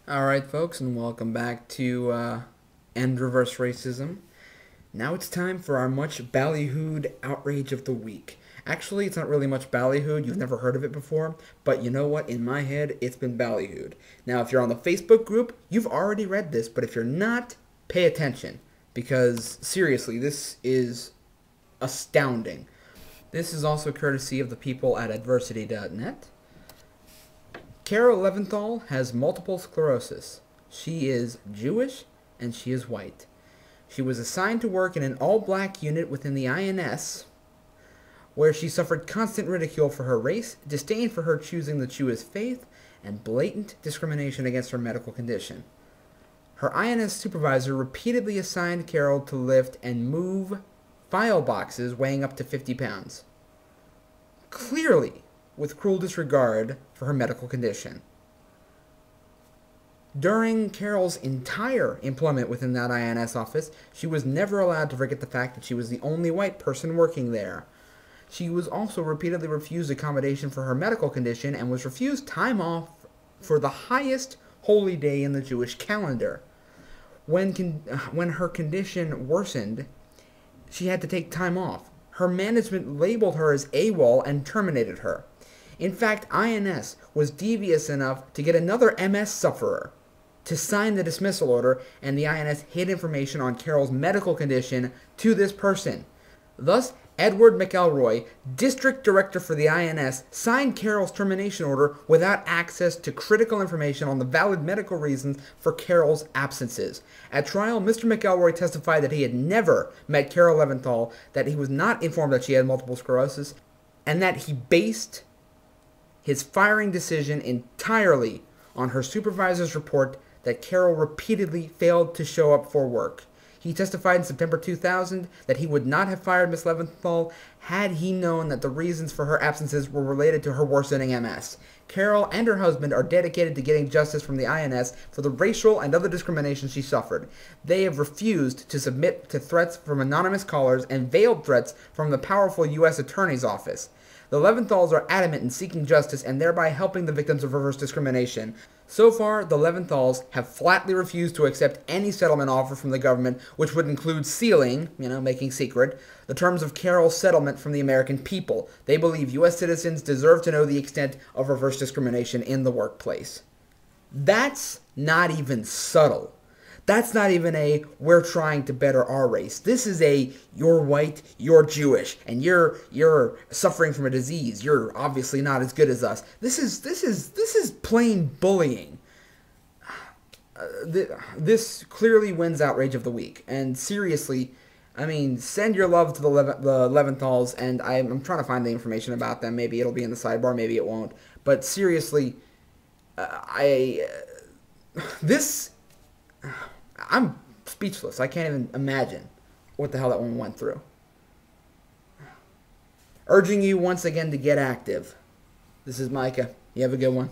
Alright, folks, and welcome back to End Reverse Racism. Now it's time for our much ballyhooed outrage of the week. Actually, it's not really much ballyhooed. You've never heard of it before. But you know what? In my head, it's been ballyhooed. Now, if you're on the Facebook group, you've already read this. But if you're not, pay attention. Because, seriously, this is astounding. This is also courtesy of the people at adversity.net. Caryl Leventhal has multiple sclerosis. She is Jewish and she is white. She was assigned to work in an all-black unit within the INS, where she suffered constant ridicule for her race, disdain for her choosing the Jewish faith, and blatant discrimination against her medical condition. Her INS supervisor repeatedly assigned Caryl to lift and move file boxes weighing up to 50 pounds. Clearly, with cruel disregard for her medical condition. During Carol's entire employment within that INS office, she was never allowed to forget the fact that she was the only white person working there. She was also repeatedly refused accommodation for her medical condition and was refused time off for the highest holy day in the Jewish calendar. When her condition worsened, she had to take time off. Her management labeled her as AWOL and terminated her. In fact, INS was devious enough to get another MS sufferer to sign the dismissal order, and the INS hid information on Carol's medical condition to this person. Thus, Edward McElroy, district director for the INS, signed Carol's termination order without access to critical information on the valid medical reasons for Carol's absences. At trial, Mr. McElroy testified that he had never met Caryl Leventhal, that he was not informed that she had multiple sclerosis, and that he based his firing decision entirely on her supervisor's report that Caryl repeatedly failed to show up for work. He testified in September 2000 that he would not have fired Ms. Leventhal had he known that the reasons for her absences were related to her worsening MS. Caryl and her husband are dedicated to getting justice from the INS for the racial and other discrimination she suffered. They have refused to submit to threats from anonymous callers and veiled threats from the powerful U.S. Attorney's Office. The Leventhals are adamant in seeking justice and thereby helping the victims of reverse discrimination. So far, the Leventhals have flatly refused to accept any settlement offer from the government, which would include sealing, making secret, the terms of Carol's settlement from the American people. They believe U.S. citizens deserve to know the extent of reverse discrimination in the workplace. That's not even subtle. That's not even a, we're trying to better our race. This is a, you're white, you're Jewish, and you're suffering from a disease. You're obviously not as good as us. This is plain bullying. This clearly wins outrage of the week. And seriously, I mean, send your love to the Leventhals, and I'm trying to find the information about them. Maybe it'll be in the sidebar, maybe it won't. But seriously, I'm speechless. I can't even imagine what the hell that one went through. Urging you once again to get active. This is Micah. You have a good one.